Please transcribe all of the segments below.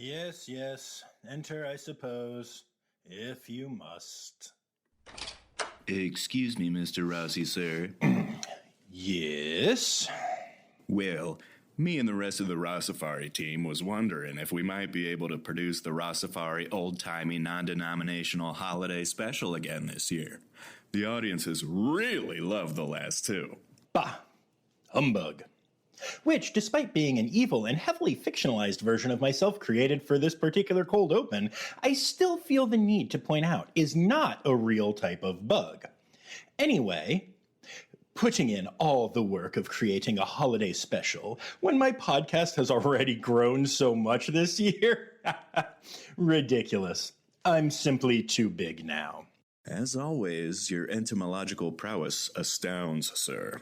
Yes, yes. Enter, I suppose, if you must. Excuse me, Mr. Rossi, sir. Yes? Well, me and the rest of the Rossifari team was wondering if we might be able to produce the Rossifari Old-Timey Non-Denominational Holiday Special again this year. The audiences really loved the last two. Bah! Humbug. Which, despite being an evil and heavily fictionalized version of myself created for this particular cold open, I still feel the need to point out is not a real type of bug. Anyway, putting in all the work of creating a holiday special when my podcast has already grown so much this year? Ridiculous. I'm simply too big now. As always, your entomological prowess astounds, sir.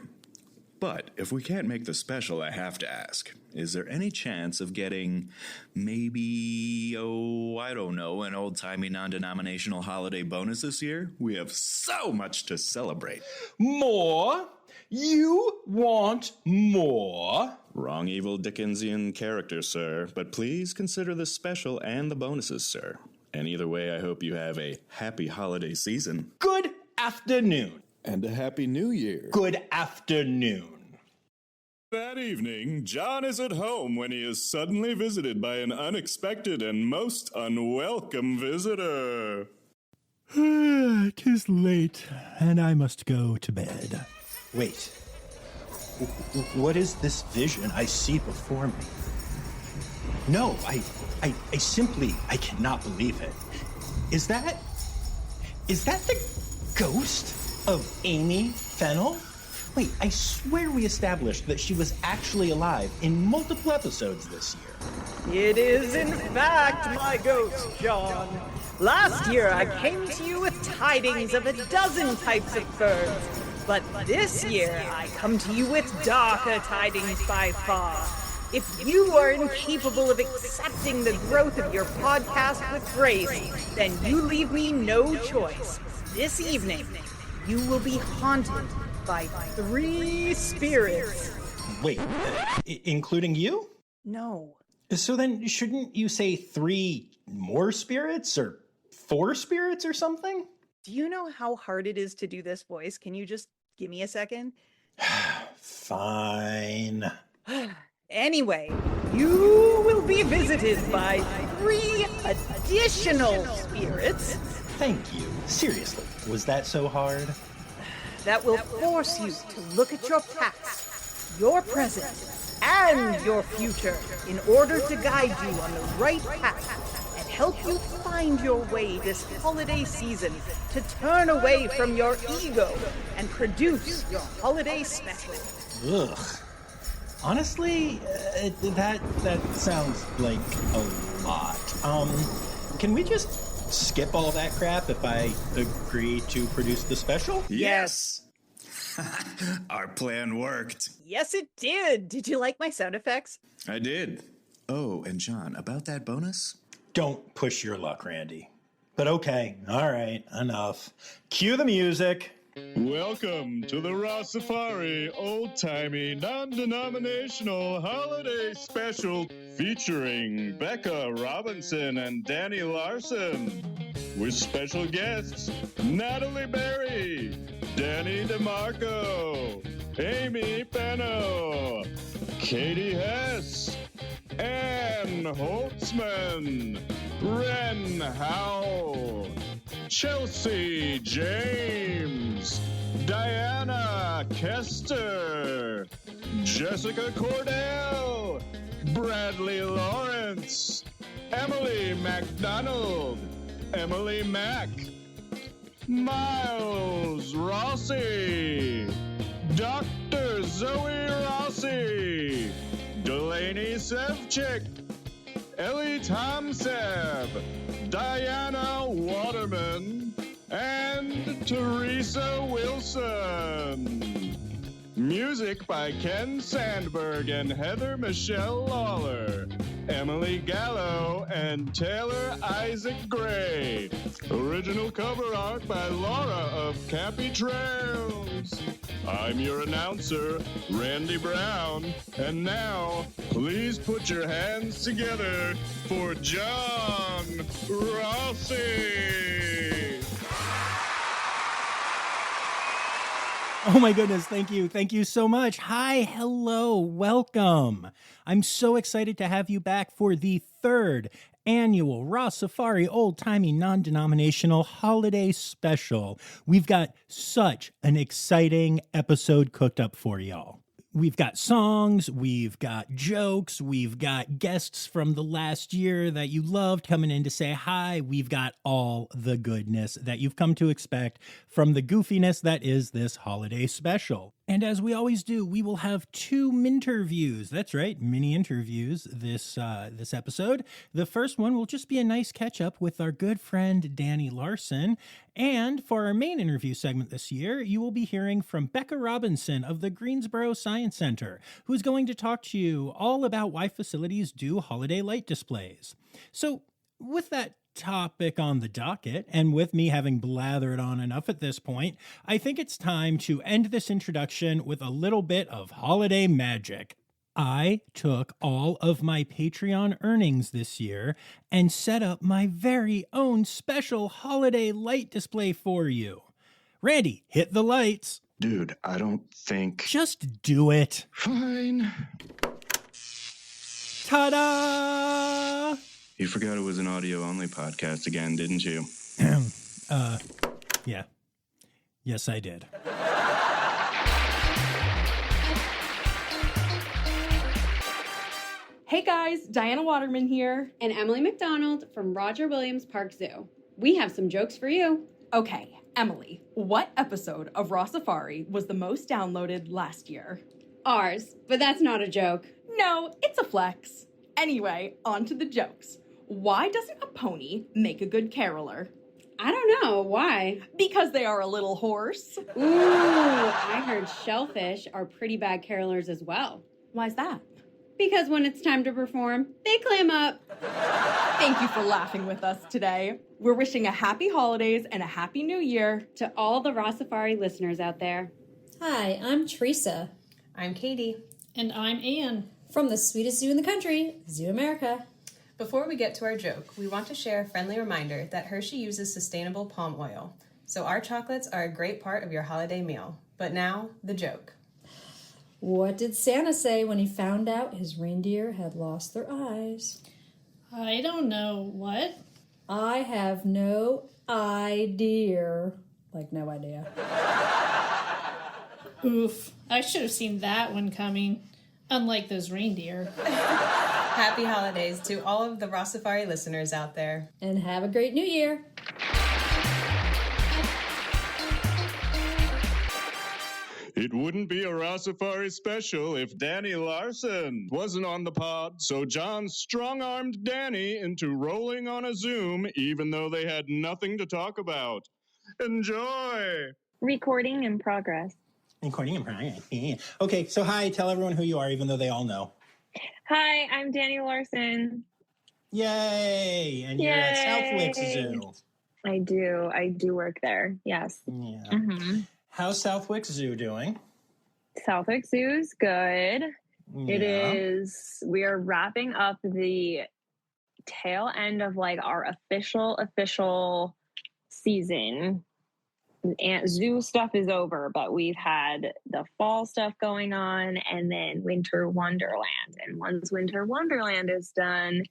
But if we can't make the special, I have to ask, is there any chance of getting maybe, I don't know, an old-timey non-denominational holiday bonus this year? We have so much to celebrate. More? You want more? Wrong evil Dickensian character, sir, but please consider the special and the bonuses, sir. And either way, I hope you have a happy holiday season. Good afternoon. And a happy new year. Good afternoon. That evening, John is at home when he is suddenly visited by an unexpected and most unwelcome visitor. 'Tis late, and I must go to bed. Wait. What is this vision I see before me? No, I simply cannot believe it. Is that the ghost of Amy Fennell? Wait, I swear we established that she was actually alive in multiple episodes this year. It is in fact my ghost, John. Last year I came to you with tidings of a dozen types of birds, but this year I come to you with darker tidings by far. If you are incapable of accepting the growth of your podcast with grace, then you leave me no choice. This evening, you will be haunted by 3 spirits. Wait, including you? No. So then shouldn't you say 3 more spirits or 4 spirits or something? Do you know how hard it is to do this voice? Can you just give me a second? Fine. Anyway, you will be visited by 3 additional spirits. Thank you. Seriously, was that so hard? That will force you to look at your past, your present, and your future in order to guide you on the right path and help you find your way this holiday season to turn away from your ego and produce your holiday special. Ugh. Honestly, that sounds like a lot. Can we just skip all that crap if I agree to produce the special? Yes! Our plan worked. Yes, it did. Did you like my sound effects? I did. Oh, and John, about that bonus? Don't push your luck, Randy. But okay, all right, enough. Cue the music. Welcome to the Rossifari Old-Timey Non-Denominational Holiday Special featuring Bekah Robinson and Dani Larson. With special guests, Natali Berry, Dani DiMarco, Amy Fennell, Katie Hess, Ann Holtzman, Ren Howell, Chelsea James, Diana Koester, Jessica Kordell, Bradley Lawrence, Emily MacDonald, Emily Mack, Miles Rossi, Dr. Zoe Rossi, Delaney Sevchik, Ellie Tahmaseb, Diana Waterman, and Theresa Wilson. Music by Ken Sandberg and Michele Lawler. Emily Gallo and Taylor Isaac Gray. Original cover art by Laura of Cappy Trails. I'm your announcer, Randy Brown. And now, please put your hands together for John Rossi. Oh my goodness, thank you. Thank you so much. Hi, hello, welcome. I'm so excited to have you back for the third annual Rossifari Old-Timey Non-Denominational Holiday Special. We've got such an exciting episode cooked up for y'all. We've got songs, we've got jokes, we've got guests from the last year that you loved coming in to say hi. We've got all the goodness that you've come to expect from the goofiness that is this holiday special. And as we always do, we will have two minterviews. That's right, mini interviews this episode. The first one will just be a nice catch up with our good friend Dani Larson. And for our main interview segment this year, you will be hearing from Bekah Robinson of the Greensboro Science Center, who's going to talk to you all about why facilities do holiday light displays. So with that topic on the docket, and with me having blathered on enough at this point, I think it's time to end this introduction with a little bit of holiday magic. I took all of my Patreon earnings this year and set up my very own special holiday light display for you. Randy, hit the lights. Dude, I don't think... Just do it. Fine. Ta-da! You forgot it was an audio-only podcast again, didn't you? Yeah. Yes, I did. Hey guys, Diana Waterman here. And Emily MacDonald from Roger Williams Park Zoo. We have some jokes for you. Okay, Emily, what episode of Rossifari was the most downloaded last year? Ours, but that's not a joke. No, it's a flex. Anyway, on to the jokes. Why doesn't a pony make a good caroler? I don't know. Why? Because they are a little hoarse. Ooh, I heard shellfish are pretty bad carolers as well. Why's that? Because when it's time to perform, they clam up. Thank you for laughing with us today. We're wishing a happy holidays and a happy new year To all the Rossifari listeners out there. Hi, I'm Theresa. I'm Katie. And I'm Anne. From the sweetest zoo in the country, Zoo America. Before we get to our joke, we want to share a friendly reminder that Hershey uses sustainable palm oil. So our chocolates are a great part of your holiday meal. But now, the joke. What did Santa say when he found out his reindeer had lost their eyes? I don't know. What? I have no idea. Like, no idea. Oof. I should have seen that one coming. Unlike those reindeer. Happy holidays to all of the Rossifari listeners out there. And have a great new year. It wouldn't be a Rossifari special if Dani Larson wasn't on the pod, so John strong-armed Dani into rolling on a Zoom, even though they had nothing to talk about. Enjoy! Recording in progress. Recording in progress. Okay, so hi, tell everyone who you are, even though they all know. Hi, I'm Dani Larson. Yay! And you're at Southwick Zoo. I do work there, yes. Yeah. Mm-hmm. How's Southwick Zoo doing? Southwick Zoo's good. Yeah. We are wrapping up the tail end of like our official season. And zoo stuff is over, but we've had the fall stuff going on and then Winter Wonderland. And once Winter Wonderland is done,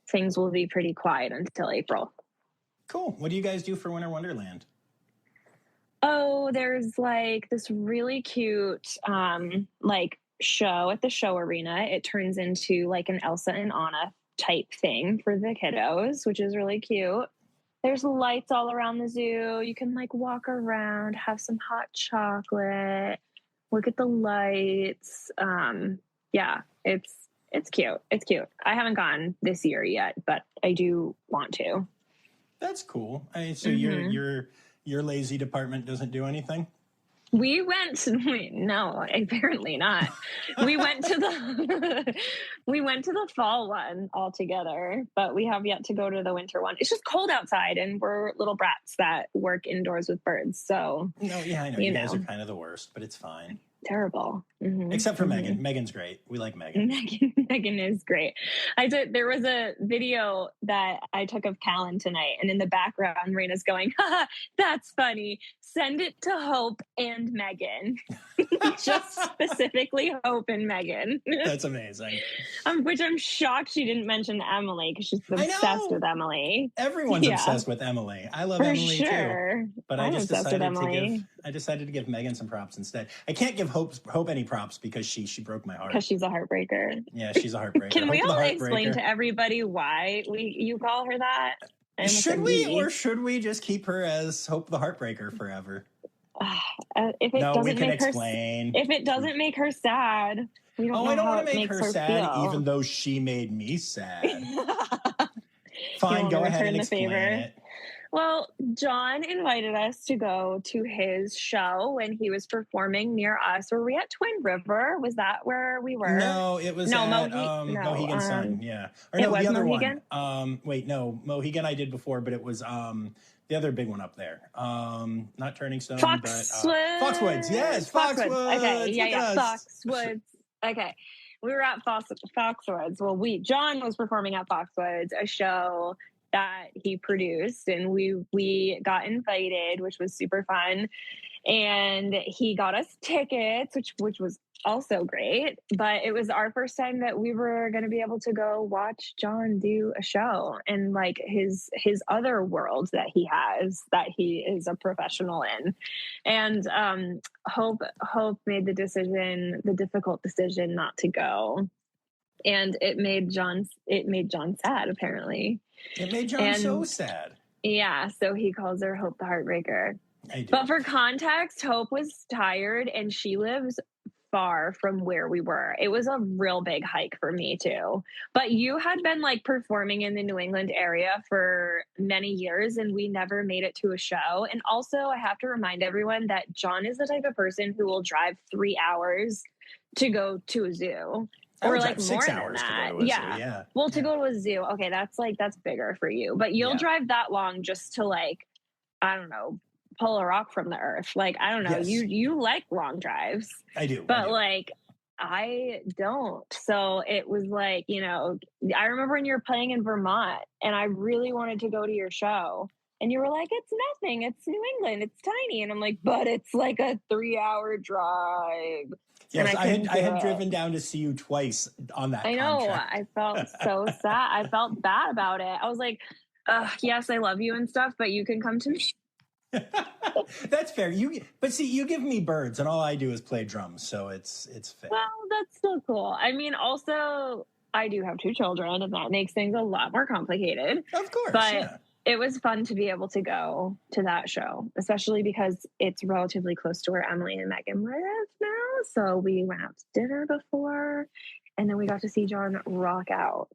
things will be pretty quiet until April. Cool. What do you guys do for Winter Wonderland? Oh, there's like this really cute like show at the show arena. It turns into like an Elsa and Anna type thing for the kiddos, which is really cute. There's lights all around the zoo. You can like walk around, have some hot chocolate, look at the lights. Yeah, it's cute. It's cute. I haven't gone this year yet, but I do want to. That's cool. So your lazy department doesn't do anything? We went. No, apparently not. We went to the fall one all together, but we have yet to go to the winter one. It's just cold outside, and we're little brats that work indoors with birds. So no, yeah, I know you guys are kind of the worst, but it's fine. Terrible. Mm-hmm. Except for Megan. Megan's great. We like Megan. Megan is great. There was a video that I took of Callan tonight, and in the background, Raina's going, haha, that's funny. Send it to Hope and Megan. Just specifically Hope and Megan. That's amazing. Which I'm shocked she didn't mention Emily, because she's obsessed with Emily. Everyone's obsessed with Emily. I love Emily too. But I just decided to give Megan some props instead. I can't give Hope any props because she broke my heart. Because she's a heartbreaker. Yeah, she's a heartbreaker. Can we all explain to everybody why you call her that? Should we, or should we just keep her as Hope the Heartbreaker forever? If it doesn't make her sad, we don't know I don't how want to it make makes her sad, feel. even though she made me sad. Fine, go ahead and explain it. Well, John invited us to go to his show when he was performing near us. Were we at Twin River? Was that where we were? No, it was at Mohegan Sun. Yeah. Or no, the other Mohegan? one. Mohegan I did before, but it was the other big one up there. Not Turning Stone, but Foxwoods. Yes, Foxwoods. Okay, yeah, Foxwoods. Okay. We were at Foxwoods. Well, John was performing at Foxwoods, a show that he produced, and we got invited, which was super fun, and he got us tickets, which was also great. But it was our first time that we were going to be able to go watch John do a show, and like his other world that he has, that he is a professional in. And Hope made the difficult decision not to go, and it made John sad, apparently. It made John so sad. Yeah, so he calls her Hope the Heartbreaker. I do. But for context, Hope was tired, and she lives far from where we were. It was a real big hike for me too. But you had been like performing in the New England area for many years, and we never made it to a show. And also, I have to remind everyone that John is the type of person who will drive 3 hours to go to a zoo. Or like more than that. Yeah. Well, to go to a zoo, okay, that's bigger for you. But you'll drive that long just to like, I don't know, pull a rock from the earth. Like, I don't know. Yes. You like long drives. I do. But like, I don't. So it was like, I remember when you were playing in Vermont, and I really wanted to go to your show. And you were like, it's nothing. It's New England. It's tiny. And I'm like, but it's like a 3-hour drive. Yes, I had driven down to see you twice on that contract. I felt so sad. I felt bad about it. I was like, yes, I love you and stuff, but you can come to me. That's fair. You give me birds, and all I do is play drums, so it's fair. Well, that's still cool. I mean, also, I do have 2 children, and that makes things a lot more complicated. Of course, but it was fun to be able to go to that show, especially because it's relatively close to where Emily and Megan live now. So we went out to dinner before, and then we got to see John rock out.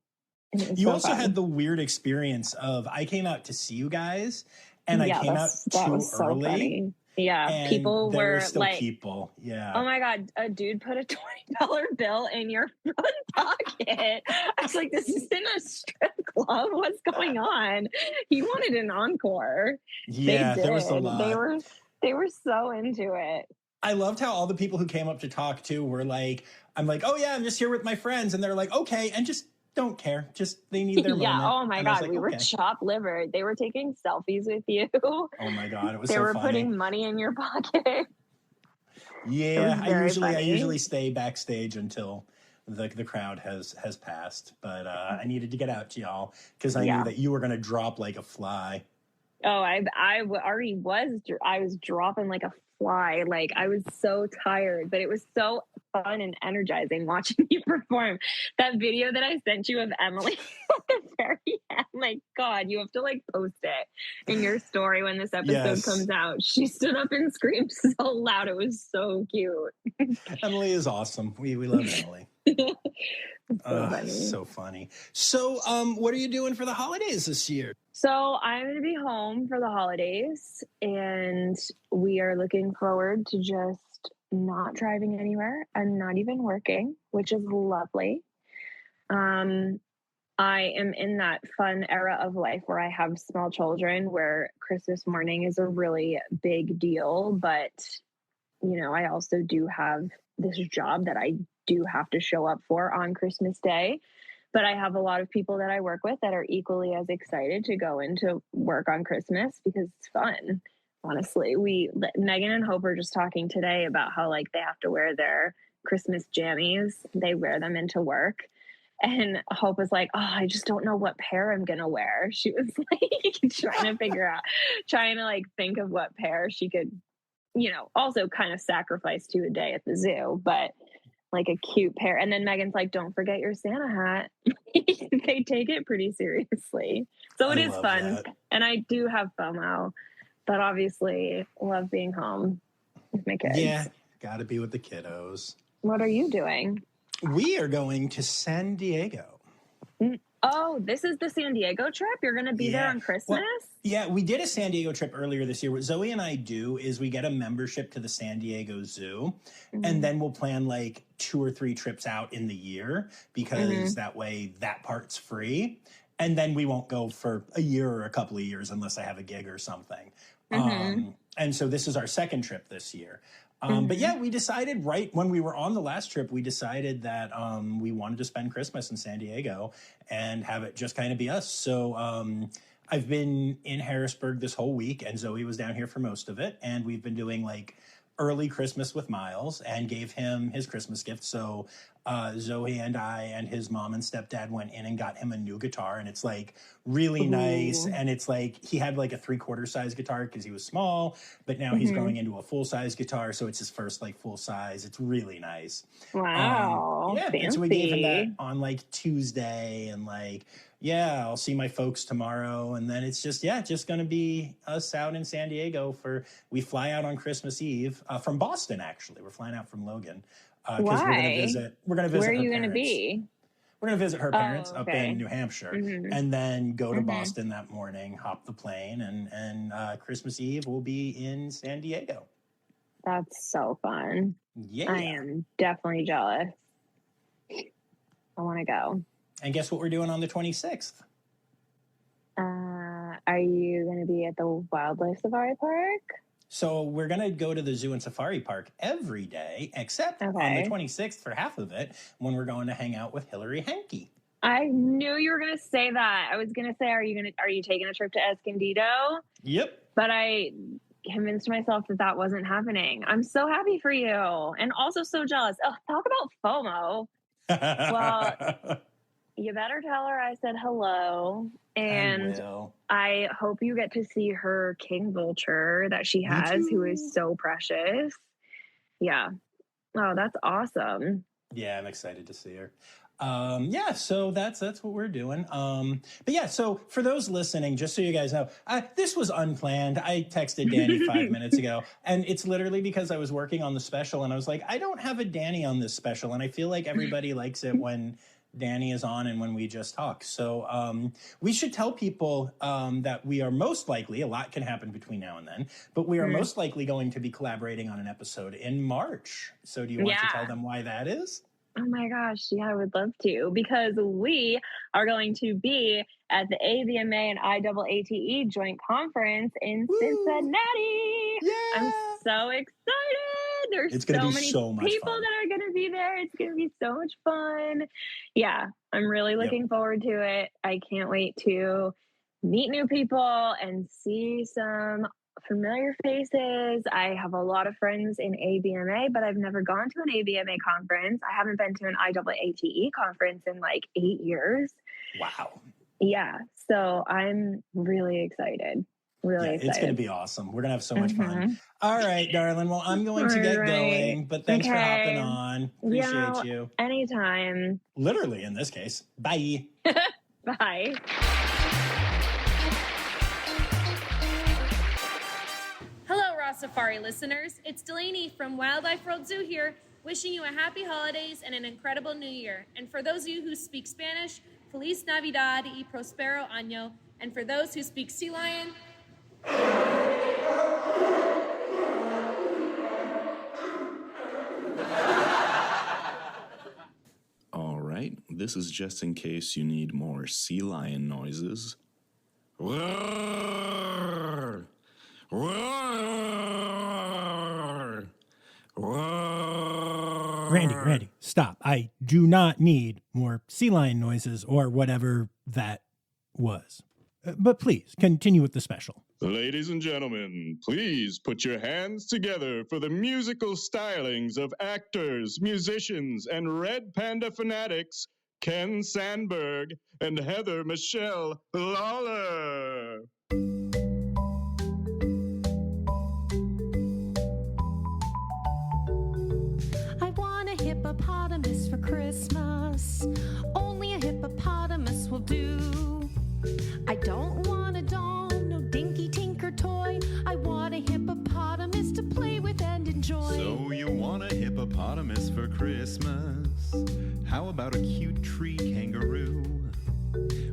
You also had the weird experience of, I came out to see you guys, and I came out too early. Funny. Yeah, people were still like, people. Yeah. Oh my God, a dude put a $20 bill in your front pocket. I was like, this isn't a strip club. What's going on? He wanted an encore. Yeah, there was a lot. They were so into it. I loved how all the people who came up to talk to were like, I'm like, oh yeah, I'm just here with my friends. And they're like, okay, and just don't care. Just, they need their moment. Yeah, oh my God, we were chopped-livered. They were taking selfies with you. Oh my God, it was so funny. They were putting money in your pocket. Yeah, I usually stay backstage until the crowd has passed. But I needed to get out to y'all because I knew that you were going to drop like a fly. Oh, I already was. I was dropping like a fly. Like, I was so tired, but it was so fun and energizing watching you perform. That video that I sent you of Emily at the very end, my God, you have to like post it in your story when this episode comes out. She stood up and screamed so loud. It was so cute. Emily is awesome. We love Emily. So funny. So, what are you doing for the holidays this year? So I'm going to be home for the holidays, and we are looking forward to just not driving anywhere and not even working, which is lovely. I am in that fun era of life where I have small children, where Christmas morning is a really big deal. But, you know, I also do have this job that I do have to show up for on Christmas Day. But I have a lot of people that I work with that are equally as excited to go into work on Christmas because it's fun. Honestly, Megan and Hope were just talking today about how like they have to wear their Christmas jammies. They wear them into work. And Hope was like, oh, I just don't know what pair I'm going to wear. She was like trying to like think of what pair she could, you know, also kind of sacrifice to a day at the zoo, but like a cute pair. And then Megan's like, don't forget your Santa hat. They take it pretty seriously. So it is fun. That. And I do have FOMO, but obviously love being home with my kids. Yeah, got to be with the kiddos. What are you doing? We are going to San Diego. Oh, this is the San Diego trip? You're going to be there on Christmas? Well, yeah, we did a San Diego trip earlier this year. What Zoe and I do is we get a membership to the San Diego Zoo, and then we'll plan like 2 or 3 trips out in the year because that way that part's free. And then we won't go for a year or a couple of years unless I have a gig or something. And so this is our second trip this year. But yeah, we decided right when we were on the last trip, we decided that we wanted to spend Christmas in San Diego and have it just kind of be us. So I've been in Harrisburg this whole week, and Zoe was down here for most of it. And we've been doing like early Christmas with Miles and gave him his Christmas gift. So Zoe and I and his mom and stepdad went in and got him a new guitar, and it's like really nice. And it's like he had like a 3/4 size guitar because he was small, but now he's going into a full size guitar, so it's his first like full size. It's really nice. Wow. Yeah, fancy. so we gave him that on like Tuesday, and like I'll see my folks tomorrow, and then it's just gonna be us out in San Diego we fly out on Christmas Eve from Boston. Actually, we're flying out from Logan. Because we're going to visit Where are you going to be? We're going to visit her parents up in New Hampshire, and then go to Boston that morning, hop the plane, and Christmas Eve we'll be in San Diego. That's so fun. Yeah. I am definitely jealous. I want to go. And guess what we're doing on the 26th? Are you going to be at the Wildlife Safari Park? So we're going to go to the zoo and safari park every day, except on the 26th for half of it, when we're going to hang out with Hillary Henke. I knew you were going to say that. I was going to say, are you taking a trip to Escondido? Yep. But I convinced myself that wasn't happening. I'm so happy for you. And also so jealous. Oh, talk about FOMO. Well, you better tell her I said hello. And I hope you get to see her king vulture that she has, who is so precious. Yeah. Oh, that's awesome. Yeah, I'm excited to see her. So that's what we're doing. But yeah, so for those listening, just so you guys know, this was unplanned. I texted Dani 5 minutes ago, and it's literally because I was working on the special, and I was like, I don't have a Dani on this special, and I feel like everybody likes it when Dani is on and when we just talk. So we should tell people that we are most likely, a lot can happen between now and then, but we are most likely going to be collaborating on an episode in March. So do you want to tell them why that is? Oh my gosh, yeah, I would love to, because we are going to be at the AVMA and IAATE joint conference in Cincinnati. Yeah. I'm so excited. There's so many people that are going to be there. It's going to be so much fun. Yeah, I'm really looking forward to it. I can't wait to meet new people and see some familiar faces. I have a lot of friends in AVMA, but I've never gone to an AVMA conference. I haven't been to an IAATE conference in like 8 years. Wow. Yeah. So I'm really excited. Really excited. It's going to be awesome. We're going to have so much fun. All right, darling. Well, I'm going to get going, but thanks for hopping on. Appreciate you. Anytime. Literally in this case. Bye. Bye. Hello, Rossifari listeners. It's Delaney from Wildlife World Zoo here. wishing you a happy holidays and an incredible new year. And for those of you who speak Spanish, Feliz Navidad y Prospero Año. And for those who speak Sea Lion, All right, this is just in case you need more sea lion noises. Roar! Roar! Roar! Randy, stop. I do not need more sea lion noises or whatever that was. But please, continue with the special. Ladies and gentlemen, please put your hands together for the musical stylings of actors, musicians, and Red Panda fanatics, Ken Sandberg and Heather Michele Lawler. I want a hippopotamus for Christmas. Only a hippopotamus will do. I don't want a doll, no dinky tinker toy. I want a hippopotamus to play with and enjoy. So you want a hippopotamus for Christmas? How about a cute tree kangaroo?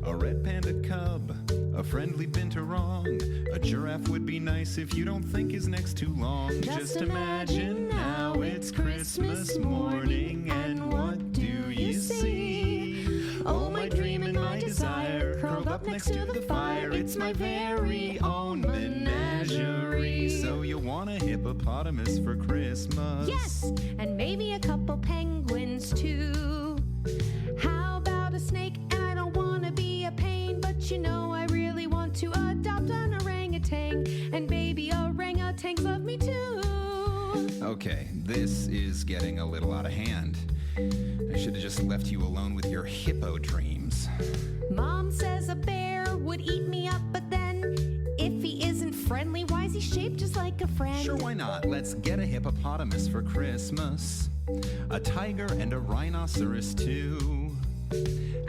A red panda cub, a friendly binturong. A giraffe would be nice if you don't think his neck's too long. Just imagine now it's Christmas morning, and what do you see? Oh, my dream and my desire, curled up next to the fire. It's my very own menagerie. So you want a hippopotamus for Christmas? Yes, and maybe a couple penguins too. How about a snake? And I don't want to be a pain, but you know I really want to adopt an orangutan. And baby orangutans love me too. Okay, this is getting a little out of hand. I should have just left you alone with your hippo dreams. Mom says a bear would eat me up, but then if he isn't friendly, why is he shaped just like a friend? Sure, why not? Let's get a hippopotamus for Christmas. A tiger and a rhinoceros too.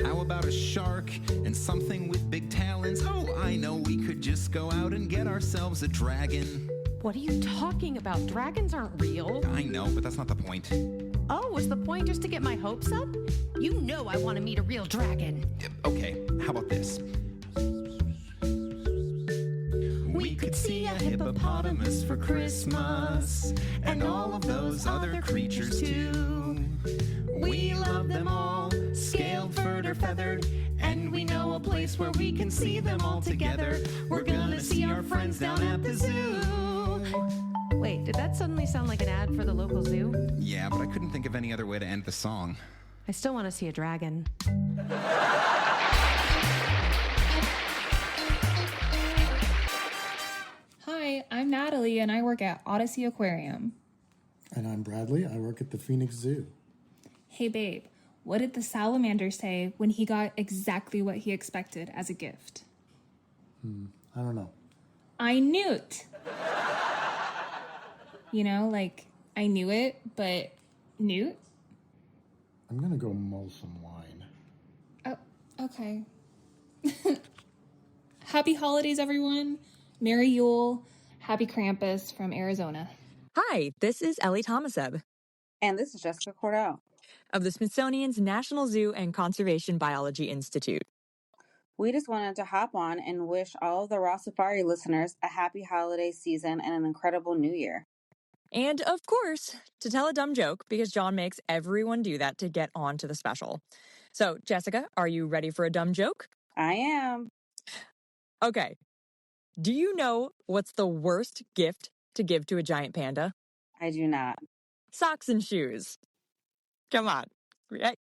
How about a shark and something with big talons? Oh, I know, we could just go out and get ourselves a dragon. What are you talking about? Dragons aren't real. I know, but that's not the point. Oh, was the point just to get my hopes up? You know I want to meet a real dragon. Okay, how about this? We could see a hippopotamus for Christmas, and all of those other creatures too. We love them all, scaled, furred, or feathered, and we know a place where we can see them all together. We're gonna see our friends down at the zoo. Wait, did that suddenly sound like an ad for the local zoo? Yeah, but I couldn't think of any other way to end the song. I still want to see a dragon. Hi, I'm Natali and I work at Odyssey Aquarium. And I'm Bradley. I work at the Phoenix Zoo. Hey babe, what did the salamander say when he got exactly what he expected as a gift? I don't know. I knew it. You know, like, I knew it, but Newt? I'm gonna go mull some wine. Oh, okay. Happy holidays, everyone. Merry Yule. Happy Krampus from Arizona. Hi, this is Ellie Tahmaseb. And this is Jessica Kordell of the Smithsonian's National Zoo and Conservation Biology Institute. We just wanted to hop on and wish all of the Rossifari listeners a happy holiday season and an incredible new year. And, of course, to tell a dumb joke, because John makes everyone do that to get on to the special. So, Jessica, are you ready for a dumb joke? I am. Okay. Do you know what's the worst gift to give to a giant panda? I do not. Socks and shoes. Come on. I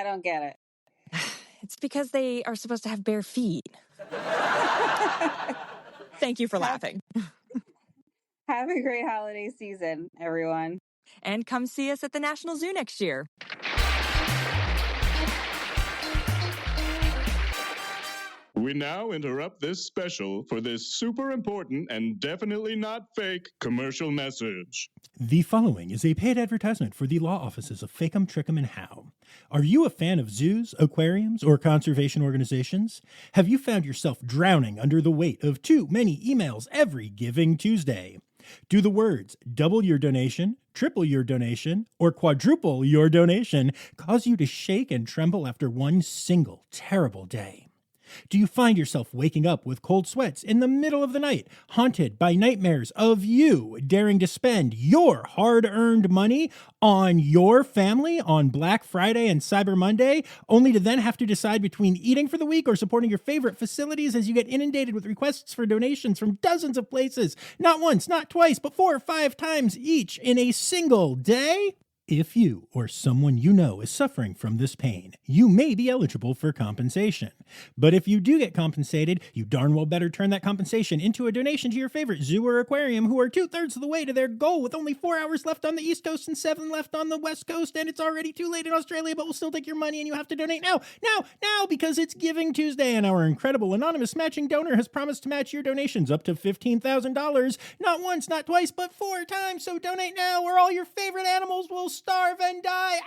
don't get it. It's because they are supposed to have bare feet. Thank you for laughing. Have a great holiday season, everyone. And come see us at the National Zoo next year. We now interrupt this special for this super important and definitely not fake commercial message. The following is a paid advertisement for the law offices of Facum, Trickum, and Howe. Are you a fan of zoos, aquariums, or conservation organizations? Have you found yourself drowning under the weight of too many emails every Giving Tuesday? Do the words double your donation, triple your donation, or quadruple your donation cause you to shake and tremble after one single terrible day? Do you find yourself waking up with cold sweats in the middle of the night, haunted by nightmares of you daring to spend your hard-earned money on your family on Black Friday and Cyber Monday, only to then have to decide between eating for the week or supporting your favorite facilities as you get inundated with requests for donations from dozens of places, not once, not twice, but 4 or 5 times each in a single day? If you or someone you know is suffering from this pain, you may be eligible for compensation. But if you do get compensated, you darn well better turn that compensation into a donation to your favorite zoo or aquarium, who are 2/3 of the way to their goal with only 4 hours left on the East Coast and 7 left on the West Coast, and it's already too late in Australia, but we'll still take your money and you have to donate now, because it's Giving Tuesday, and our incredible anonymous matching donor has promised to match your donations up to $15,000, not once, not twice, but 4 times. So donate now, or all your favorite animals will starve and die.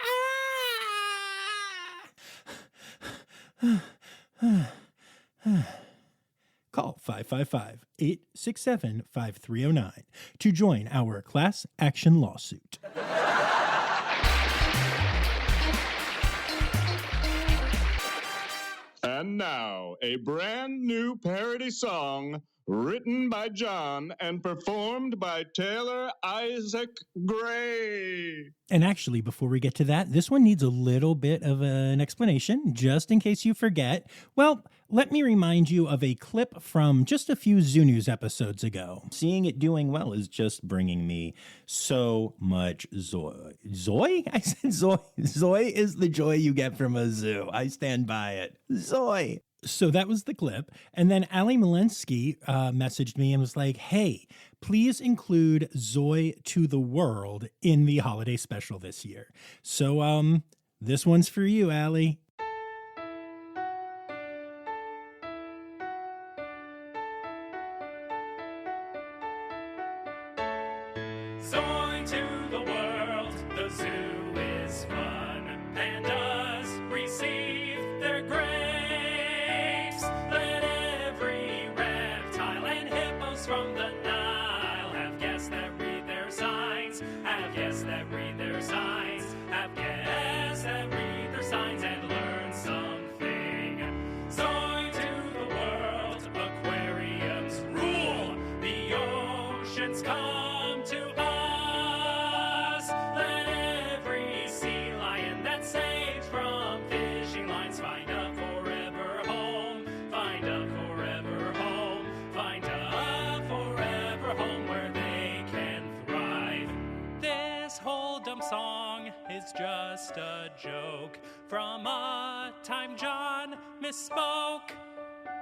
Call 555-867-5309 to join our class action lawsuit. And now, a brand new parody song written by John and performed by Taylor Isaac Gray. And actually, before we get to that, this one needs a little bit of an explanation, just in case you forget. Well, let me remind you of a clip from just a few Zoo News episodes ago. Seeing it doing well is just bringing me so much joy. Joy? I said joy. Joy is the joy you get from a zoo. I stand by it. Joy. So that was the clip. And then Ali Malensky messaged me and was like, hey, please include Zoe to the World in the holiday special this year. So this one's for you, Ali. Zoe to the world, the zoo is fun. Pandas receive their grapes. Let every reptile and hippos from the Nile have guests that read their signs. Have guests that read their signs. Have guests that read their signs and learn something. Zoe to the world, aquariums rule. The oceans come to us. Let every sea lion that's saved from fishing lines find a forever home. Find a forever home. Find a forever home where they can thrive. This whole dumb song is just a joke from a time John misspoke.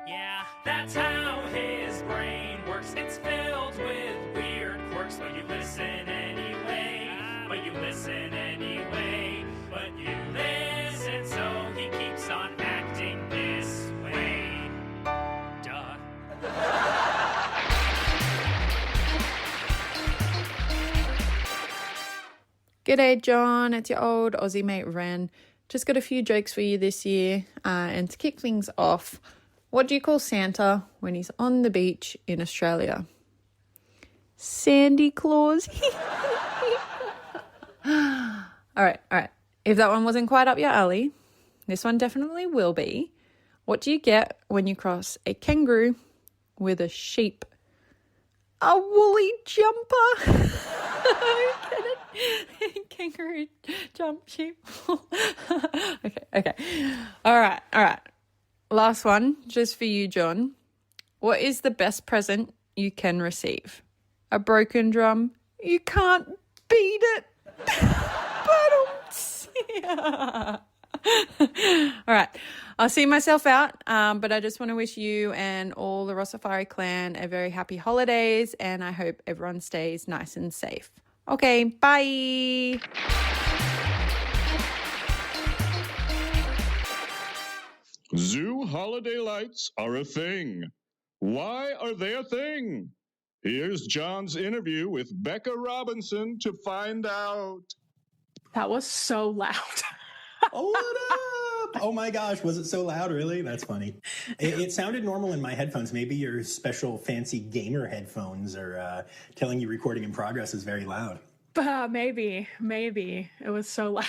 Yeah, that's how his brain works. It's filled with weird quirks, but you listen anyway. But you listen anyway. But you listen, so he keeps on acting this way. Duh. G'day, John. It's your old Aussie mate, Ren. Just got a few jokes for you this year. And to kick things off, what do you call Santa when he's on the beach in Australia? Sandy Claus. All right. If that one wasn't quite up your alley, this one definitely will be. What do you get when you cross a kangaroo with a sheep? A woolly jumper. Kangaroo jump sheep. Okay. All right. Last one, just for you, John. What is the best present you can receive? A broken drum? You can't beat it. All right. I'll see myself out, but I just want to wish you and all the Rossifari clan a very happy holidays, and I hope everyone stays nice and safe. Okay, bye. Zoo holiday lights are a thing. Why are they a thing? Here's John's interview with Bekah Robinson to find out. That was so loud. Oh, what up? Oh my gosh, was it so loud? Really? That's funny. It sounded normal in my headphones. Maybe your special fancy gamer headphones are telling you recording in progress is very loud. Maybe. It was so loud.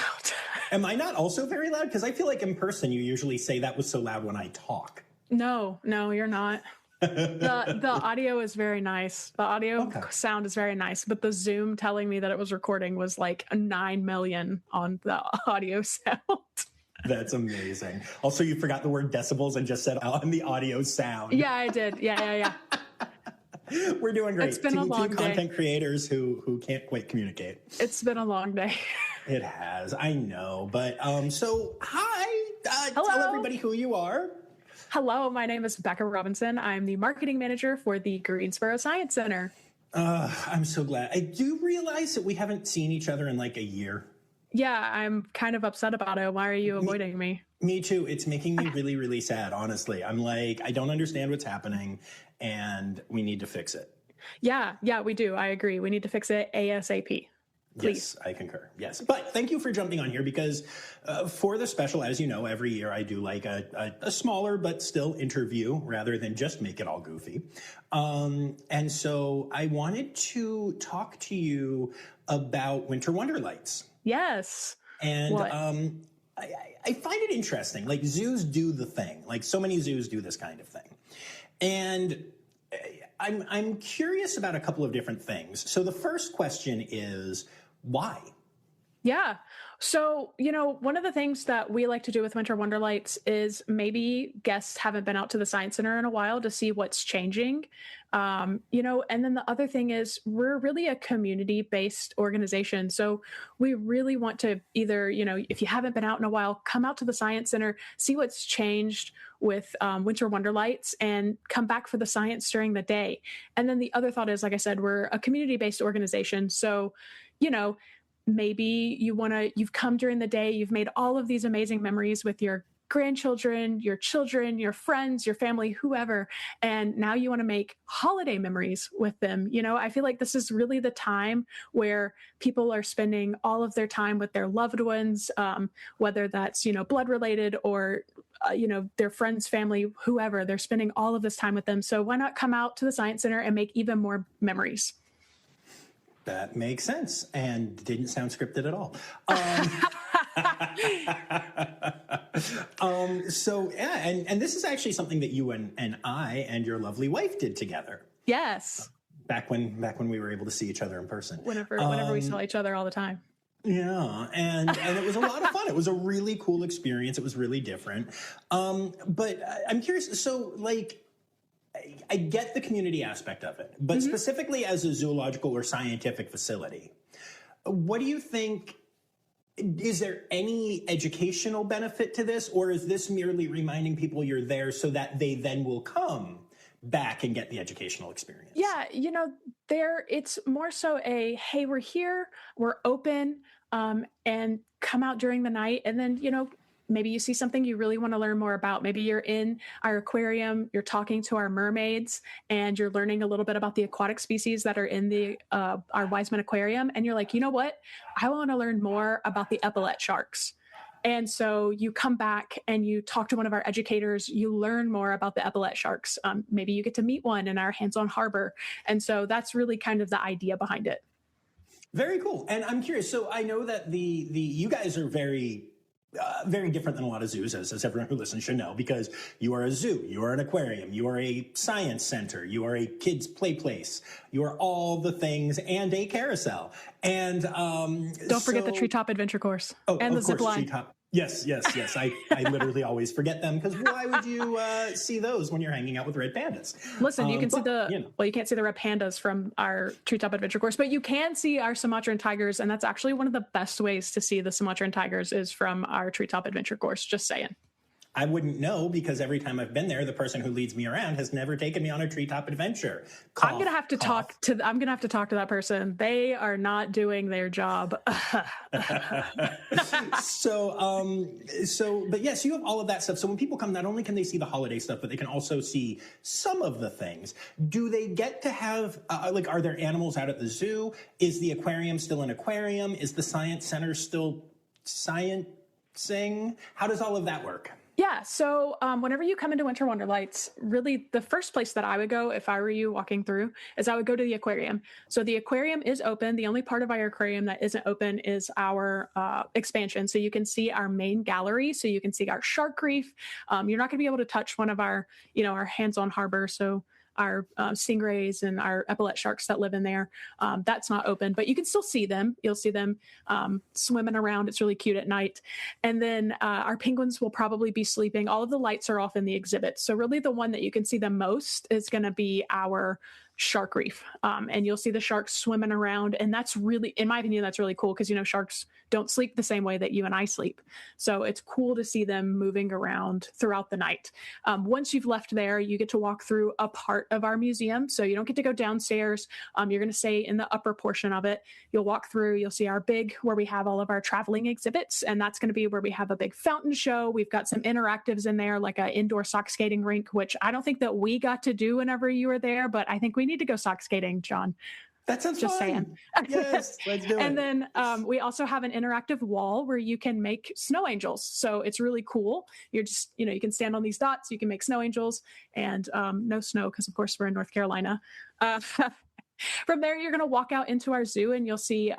Am I not also very loud? Because I feel like in person you usually say that was so loud when I talk. No, you're not. The audio is very nice. The audio sound is very nice, but the Zoom telling me that it was recording was like 9 million on the audio sound. That's amazing. Also, you forgot the word decibels and just said on the audio sound. Yeah, I did. Yeah. We're doing great. It's been a long two day. Content creators who can't quite communicate. It's been a long day. It has, I know. But so hi, Hello. Tell everybody who you are. Hello, my name is Bekah Robinson. I'm the marketing manager for the Greensboro Science Center. I'm so glad. I do realize that we haven't seen each other in like a year. Yeah, I'm kind of upset about it. Why are you avoiding me? Me too. It's making me really, really sad, honestly. I'm like, I don't understand what's happening, and we need to fix it. Yeah, we do. I agree. We need to fix it ASAP. Please. Yes, I concur. Yes. But thank you for jumping on here because for the special, as you know, every year I do like a smaller but still interview rather than just make it all goofy. And so I wanted to talk to you about Winter Wonder Lights. Yes. And I find it interesting. Like zoos do the thing. Like so many zoos do this kind of thing. And I'm curious about a couple of different things. So the first question is, why? Yeah. So, one of the things that we like to do with Winter Wonder Lights is maybe guests haven't been out to the Science Center in a while to see what's changing. And then the other thing is we're really a community-based organization. So we really want to either, if you haven't been out in a while, come out to the Science Center, see what's changed with Winter Wonder Lights and come back for the science during the day. And then the other thought is, like I said, we're a community-based organization. So, maybe you've come during the day, you've made all of these amazing memories with your grandchildren, your children, your friends, your family, whoever, and now you want to make holiday memories with them. I feel like this is really the time where people are spending all of their time with their loved ones, whether that's, blood related or, their friends, family, whoever, they're spending all of this time with them. So why not come out to the Science Center and make even more memories? That makes sense and didn't sound scripted at all. So yeah, and this is actually something that you and I and your lovely wife did together. Yes. Back when we were able to see each other in person. Whenever we saw each other all the time. Yeah, and it was a lot of fun. It was a really cool experience. It was really different. But I'm curious. So like, I get the community aspect of it, but specifically as a zoological or scientific facility, what do you think? Is there any educational benefit to this, or is this merely reminding people you're there so that they then will come back and get the educational experience? Yeah, it's more so a, hey, we're here, we're open, and come out during the night, and then, maybe you see something you really want to learn more about. Maybe you're in our aquarium, you're talking to our mermaids, and you're learning a little bit about the aquatic species that are in the our Wiseman Aquarium. And you're like, you know what? I want to learn more about the epaulet sharks. And so you come back and you talk to one of our educators, you learn more about the epaulet sharks. Maybe you get to meet one in our hands-on harbor. And so that's really kind of the idea behind it. Very cool. And I'm curious. So I know that you guys are very different than a lot of zoos, as everyone who listens should know, because you are a zoo, you are an aquarium, you are a science center, you are a kids' play place, you are all the things and a carousel. And don't forget the treetop adventure course and the zip line. Yes. I literally always forget them because why would you see those when you're hanging out with red pandas? Listen, you can see you can't see the red pandas from our treetop adventure course, but you can see our Sumatran tigers, and that's actually one of the best ways to see the Sumatran tigers is from our treetop adventure course. Just saying. I wouldn't know because every time I've been there, the person who leads me around has never taken me on a treetop adventure. I'm gonna have to talk to that person. They are not doing their job. But yes, you have all of that stuff. So when people come, not only can they see the holiday stuff, but they can also see some of the things. Do they get to have are there animals out at the zoo? Is the aquarium still an aquarium? Is the science center still sciencing? How does all of that work? Yeah, so whenever you come into Winter Wonderlights, really the first place that I would go if I were you walking through is I would go to the aquarium. So the aquarium is open. The only part of our aquarium that isn't open is our expansion. So you can see our main gallery. So you can see our shark reef. You're not going to be able to touch one of our, our hands-on harbor. So our stingrays and our epaulet sharks that live in there. That's not open, but you can still see them. You'll see them swimming around. It's really cute at night. And then our penguins will probably be sleeping. All of the lights are off in the exhibit. So really the one that you can see the most is going to be our shark reef. And you'll see the sharks swimming around. And that's really, in my opinion, that's really cool because, sharks don't sleep the same way that you and I sleep. So it's cool to see them moving around throughout the night. Once you've left there, you get to walk through a part of our museum. So you don't get to go downstairs. You're going to stay in the upper portion of it. You'll walk through, you'll see our where we have all of our traveling exhibits. And that's going to be where we have a big fountain show. We've got some interactives in there, like an indoor sock skating rink, which I don't think that we got to do whenever you were there, but I think we need to go sock skating, John. That sounds just fun. saying. Yes, let's do it. And then we also have an interactive wall where you can make snow angels. So it's really cool. You're just, you can stand on these dots, you can make snow angels, and no snow because, of course, we're in North Carolina. From there, you're going to walk out into our zoo and you'll see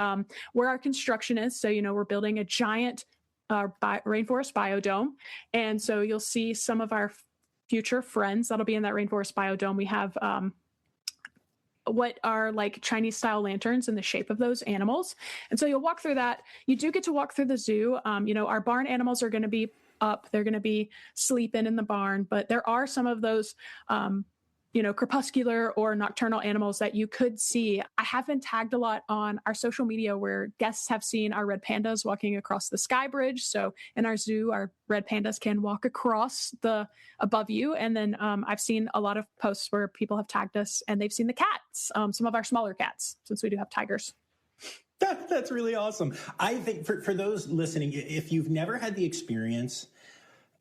where our construction is. So, we're building a giant rainforest biodome. And so you'll see some of our future friends that'll be in that rainforest biodome. We have what are like Chinese style lanterns in the shape of those animals. And so you'll walk through that. You do get to walk through the zoo. Our barn animals are going to be up. They're going to be sleeping in the barn, but there are some of those, crepuscular or nocturnal animals that you could see. I have been tagged a lot on our social media where guests have seen our red pandas walking across the sky bridge. So in our zoo, our red pandas can walk across above you. And then I've seen a lot of posts where people have tagged us and they've seen the cats, some of our smaller cats, since we do have tigers. That's really awesome. I think for those listening, if you've never had the experience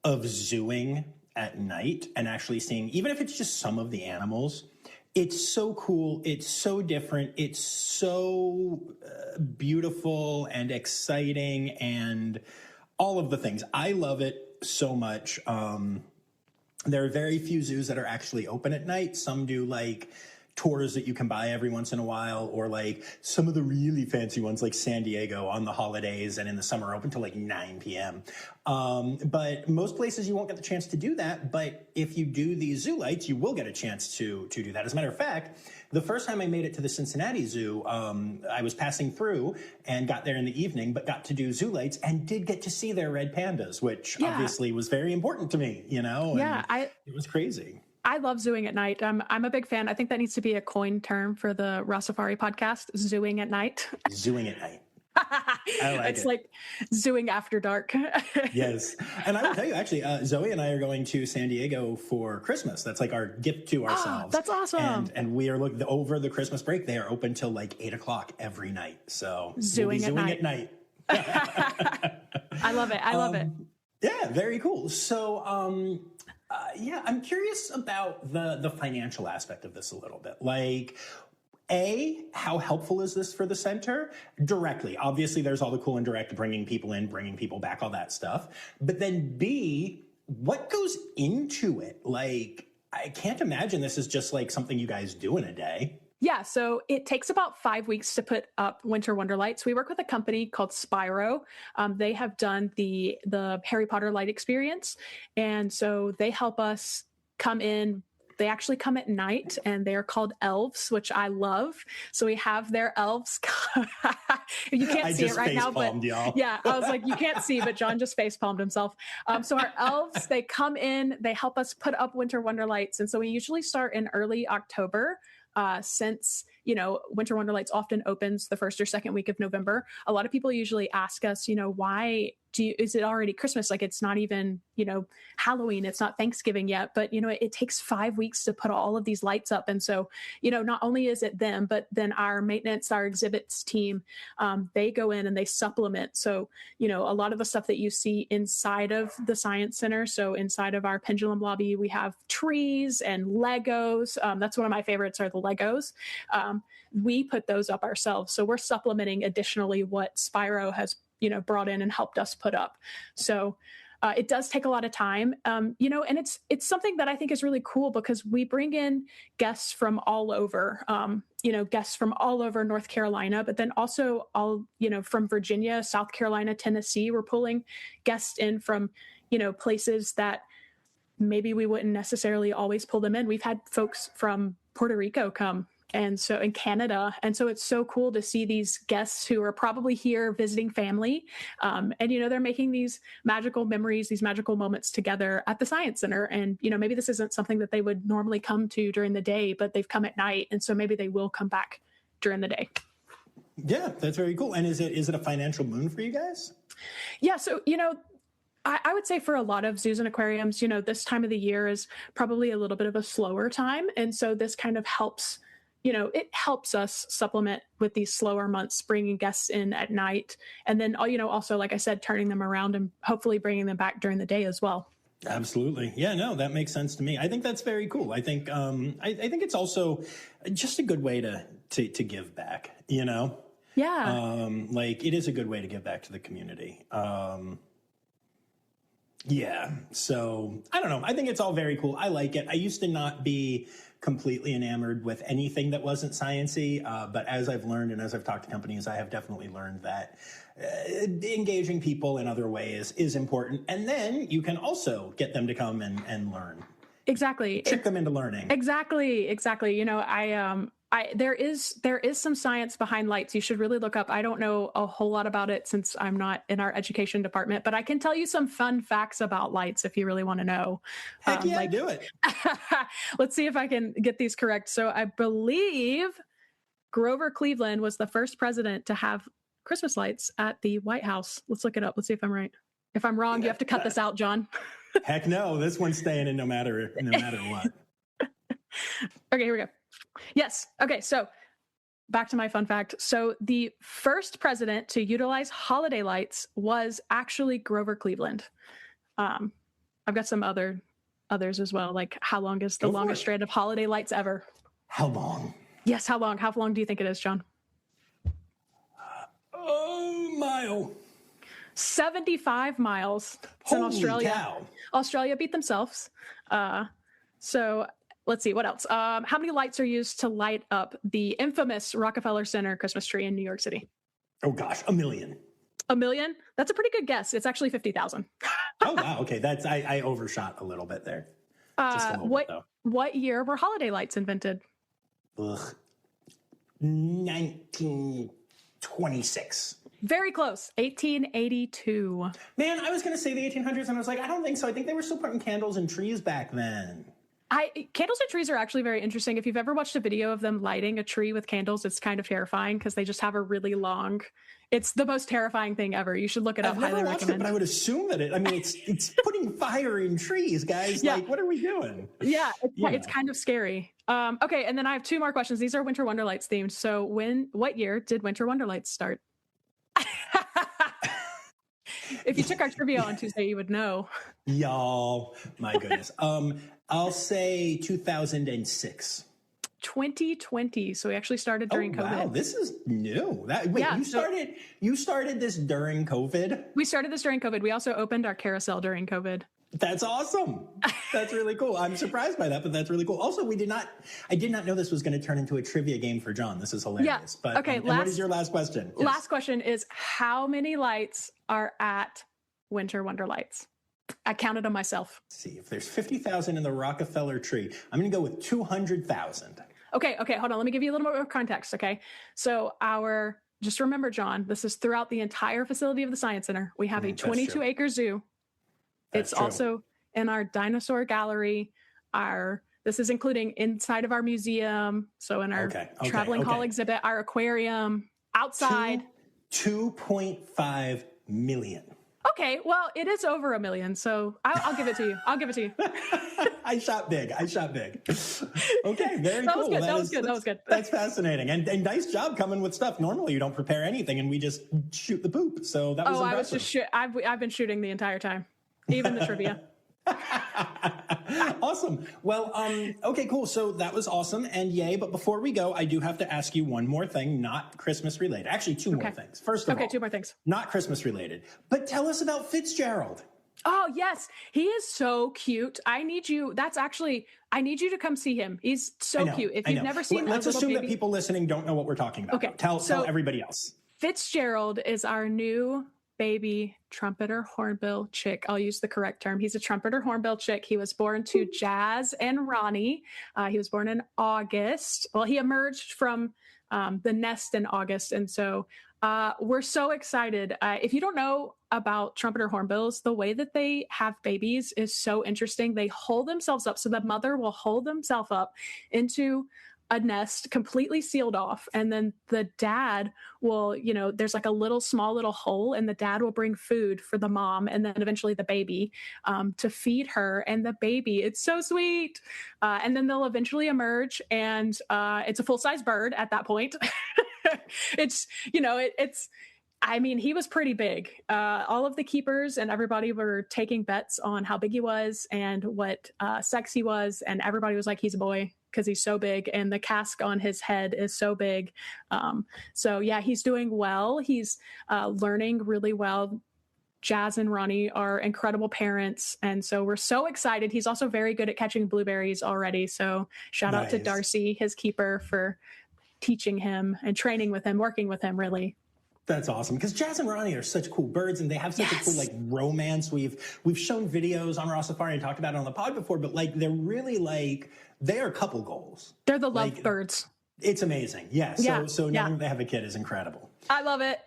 of zooing at night and actually seeing, even if it's just some of the animals, it's so cool. It's so different. It's so beautiful and exciting and all of the things. I love it so much. There are very few zoos that are actually open at night. Some do like tours that you can buy every once in a while, or like some of the really fancy ones like San Diego on the holidays and in the summer open till like 9 p.m. But most places you won't get the chance to do that. But if you do these zoo lights, you will get a chance to do that. As a matter of fact, the first time I made it to the Cincinnati Zoo, I was passing through and got there in the evening, but got to do zoo lights and did get to see their red pandas, which obviously was very important to me, and it was crazy. I love zooing at night. I'm a big fan. I think that needs to be a coined term for the Rossifari podcast, zooing at night. Zooing at night. It's like zooing after dark. Yes. And I will tell you, actually, Zoe and I are going to San Diego for Christmas. That's like our gift to ourselves. That's awesome. And we are looking over the Christmas break. They are open till like 8 o'clock every night. So zooing at night. I love it. I love it. Yeah, very cool. So, I'm curious about the financial aspect of this a little bit. Like, A, how helpful is this for the center? Directly. Obviously, there's all the cool and direct bringing people in, bringing people back, all that stuff. But then B, what goes into it? Like, I can't imagine this is just like something you guys do in a day. Yeah, so it takes about 5 weeks to put up Winter Wonderlights. We work with a company called Spyro. They have done the Harry Potter light experience. And so they help us come in. They actually come at night, and they are called elves, which I love. So we have their elves. You can't see it right now, but yeah, I was like, you can't see, but John just face palmed himself. So our elves, they come in, they help us put up Winter Wonderlights. And so we usually start in early October. Since, Winter Wonderlights often opens the first or second week of November, a lot of people usually ask us, why is it already Christmas? Like, it's not even, Halloween, it's not Thanksgiving yet, but, it takes 5 weeks to put all of these lights up. And so, not only is it them, but then our maintenance, our exhibits team, they go in and they supplement. So, a lot of the stuff that you see inside of the Science Center. So inside of our pendulum lobby, we have trees and Legos. That's one of my favorites are the Legos. We put those up ourselves. So we're supplementing additionally what Spyro has, brought in and helped us put up. So It does take a lot of time, and it's something that I think is really cool because we bring in guests from all over, guests from all over North Carolina, but then also from Virginia, South Carolina, Tennessee. We're pulling guests in from, places that maybe we wouldn't necessarily always pull them in. We've had folks from Puerto Rico come. And so in Canada. And so it's so cool to see these guests who are probably here visiting family. And, they're making these magical memories, these magical moments together at the Science Center. And, maybe this isn't something that they would normally come to during the day, but they've come at night. And so maybe they will come back during the day. Yeah, that's very cool. And is it a financial boon for you guys? Yeah. So, I would say for a lot of zoos and aquariums, this time of the year is probably a little bit of a slower time. And so this kind of helps it helps us supplement with these slower months, bringing guests in at night. And then, also, like I said, turning them around and hopefully bringing them back during the day as well. Absolutely. Yeah, no, that makes sense to me. I think that's very cool. I think I think it's also just a good way to give back, Yeah. It is a good way to give back to the community. Yeah. So I don't know. I think it's all very cool. I like it. I used to not be completely enamored with anything that wasn't science-y, but as I've learned and as I've talked to companies, I have definitely learned that engaging people in other ways is important. And then you can also get them to come and learn. Exactly. Trick them into learning. Exactly. There is some science behind lights. You should really look up. I don't know a whole lot about it since I'm not in our education department, but I can tell you some fun facts about lights if you really want to know. Heck yeah, do it. Let's see if I can get these correct. So I believe Grover Cleveland was the first president to have Christmas lights at the White House. Let's look it up. Let's see if I'm right. If I'm wrong, you have to cut this out, John. Heck no, this one's staying in no matter what. Okay, here we go. Yes. Okay, so back to my fun fact. So the first president to utilize holiday lights was actually Grover Cleveland. I've got some others as well. Like, how long is the longest strand of holiday lights ever? How long? Yes, how long? How long do you think it is, John? A mile. 75 miles. It's in Australia. Cow. Australia beat themselves. So let's see, what else? How many lights are used to light up the infamous Rockefeller Center Christmas tree in New York City? Oh gosh, 1 million. 1 million? That's a pretty good guess. It's actually 50,000. Oh wow, okay. I overshot a little bit there. Just a little bit, though. What year were holiday lights invented? 1926. Very close. 1882. Man, I was going to say the 1800s, and I was like, I don't think so. I think they were still putting candles in trees back then. Candles and trees are actually very interesting. If you've ever watched a video of them lighting a tree with candles, it's kind of terrifying because they just have a really long. It's the most terrifying thing ever. You should look it up. I've never watched it, but I would assume that it's putting fire in trees, guys. Yeah. Like, what are we doing? Yeah, it's kind of scary. Okay, and then I have 2 more questions. These are Winter Wonder Lights themed. So what year did Winter Wonder Lights start? If you took our trivia on Tuesday, you would know. Y'all, my goodness. I'll say 2006. 2020. So we actually started during COVID. Wow, this is new. You started this during COVID? We started this during COVID. We also opened our carousel during COVID. That's awesome. That's really cool. I'm surprised by that, but that's really cool. Also, I did not know this was going to turn into a trivia game for John. This is hilarious. Yeah. But, okay. What is your last question? Yes. Last question is, how many lights are at Winter Wonder Lights? I counted them myself. Let's see, if there's 50,000 in the Rockefeller tree, I'm going to go with 200,000. Okay. Hold on. Let me give you a little more context. Okay. So just remember, John, this is throughout the entire facility of the Science Center. We have a 22-acre zoo. It's also in our dinosaur gallery. This is including inside of our museum. So in our traveling hall exhibit, our aquarium, outside. 2.5 million. Okay, well, it is over 1 million, so I'll give it to you. I shot big. Okay, very cool. That was good. That's fascinating. And nice job coming with stuff. Normally you don't prepare anything and we just shoot the poop. So that was impressive. I've been shooting the entire time, even the trivia. Awesome. Well, okay, cool. So that was awesome and yay. But before we go, I do have to ask you one more thing, not Christmas related. Actually, 2 more things. First of all, 2 more things. Not Christmas related. But tell us about Fitzgerald. Oh, yes. He is so cute. I need you to come see him. He's so cute. If you've never seen Let's a little assume baby... that people listening don't know what we're talking about. Okay. Tell everybody else. Fitzgerald is our new baby trumpeter hornbill chick. I'll use the correct term. He's a trumpeter hornbill chick. He was born to Jazz and Ronnie. He was born in August. Well, he emerged from the nest in August. And so we're so excited. If you don't know about trumpeter hornbills, the way that they have babies is so interesting. They hold themselves up. So the mother will hold themselves up into a nest completely sealed off. And then the dad will, there's like a small little hole, and the dad will bring food for the mom and then eventually the baby to feed her and the baby. It's so sweet. And then they'll eventually emerge, and it's a full-size bird at that point. He was pretty big. All of the keepers and everybody were taking bets on how big he was and what sex he was. And everybody was like, he's a boy because he's so big. And the casque on his head is so big. So yeah, he's doing well. He's learning really well. Jazz and Ronnie are incredible parents. And so we're so excited. He's also very good at catching blueberries already. So shout out to Darcy, his keeper, for teaching him and training with him, working with him, really. That's awesome, because Jazz and Ronnie are such cool birds, and they have such a cool romance. We've shown videos on Rossifari and talked about it on the pod before, but they're really they are couple goals. They're the love birds. It's amazing. So knowing they have a kid is incredible. I love it.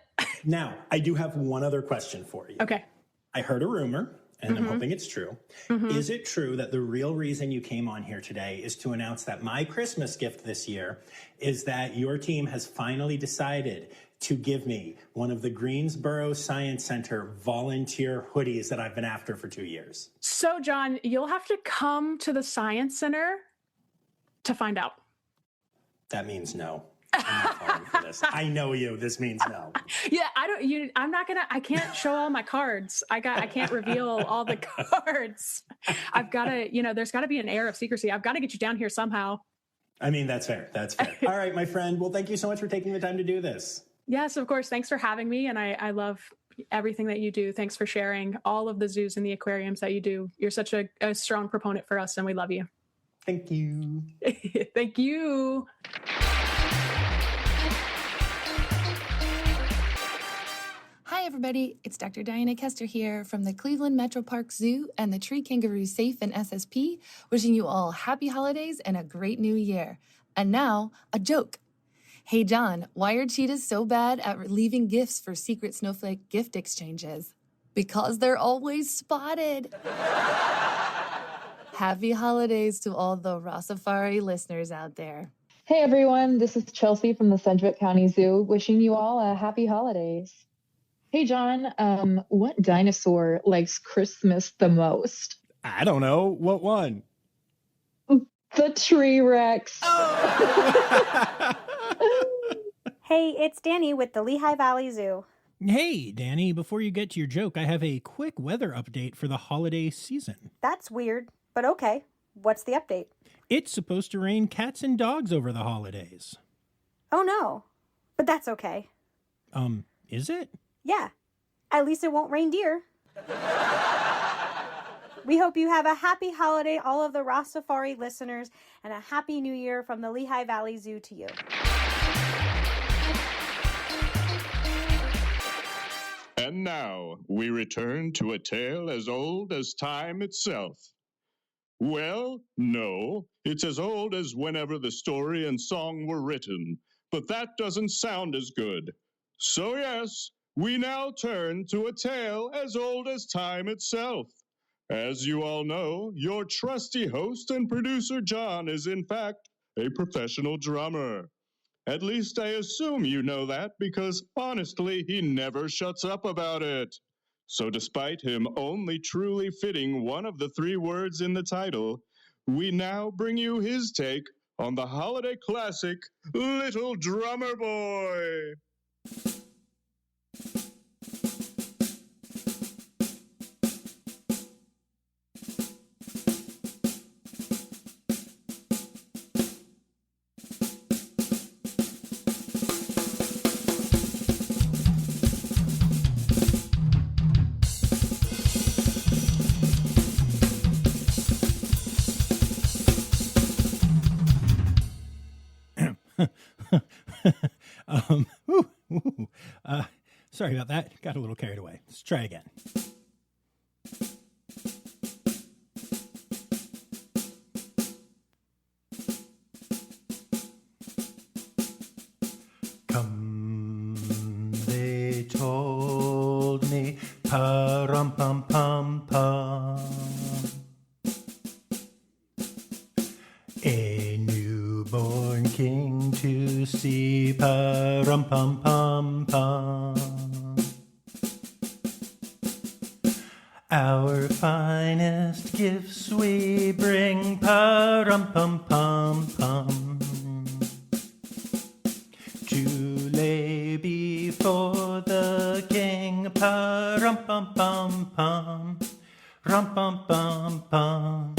Now, I do have one other question for you. Okay. I heard a rumor, and I'm hoping it's true. Is it true that the real reason you came on here today is to announce that my Christmas gift this year is that your team has finally decided to give me one of the Greensboro Science Center volunteer hoodies that I've been after for 2 years? So, John, you'll have to come to the Science Center to find out. That means no. I'm not falling for this. I know you. This means no. Yeah, I can't show all my cards. I can't reveal all the cards. I've got to, there's got to be an air of secrecy. I've got to get you down here somehow. I mean, that's fair. That's fair. All right, my friend. Well, thank you so much for taking the time to do this. Yes, of course. Thanks for having me. And I love everything that you do. Thanks for sharing all of the zoos and the aquariums that you do. You're such a strong proponent for us, and we love you. Thank you. Thank you. Hi, everybody. It's Dr. Diana Koester here from the Cleveland Metro Park Zoo and the Tree Kangaroo Safe and SSP, wishing you all happy holidays and a great new year. And now, a joke. Hey, John, why are cheetahs so bad at leaving gifts for secret snowflake gift exchanges? Because they're always spotted. Happy holidays to all the Rossifari listeners out there. Hey, everyone. This is Chelsea from the Sedgwick County Zoo, wishing you all a happy holidays. Hey, John, what dinosaur likes Christmas the most? I don't know. What one? The T-Rex. Hey, it's Dani with the Lehigh Valley Zoo. Hey, Dani, before you get to your joke, I have a quick weather update for the holiday season. That's weird, but okay. What's the update? It's supposed to rain cats and dogs over the holidays. Oh, no. But that's okay. Is it? Yeah. At least it won't rain deer. We hope you have a happy holiday, all of the Rossifari listeners, and a happy new year from the Lehigh Valley Zoo to you. And now we return to a tale as old as time itself. Well, no, it's as old as whenever the story and song were written, but that doesn't sound as good. So yes, we now turn to a tale as old as time itself. As you all know, your trusty host and producer John is in fact a professional drummer. At least I assume you know that, because honestly, he never shuts up about it. So despite him only truly fitting one of the 3 words in the title, we now bring you his take on the holiday classic, Little Drummer Boy. sorry about that. Got a little carried away. Let's try again. Come, they told me, pa-rum-pum-pum-pum. A newborn king to see, pa-rum-pum-pum-pum. Our finest gifts we bring, pa-rum-pum-pum-pum. To lay before the king, pa-rum-pum-pum-pum. Rum-pum-pum-pum.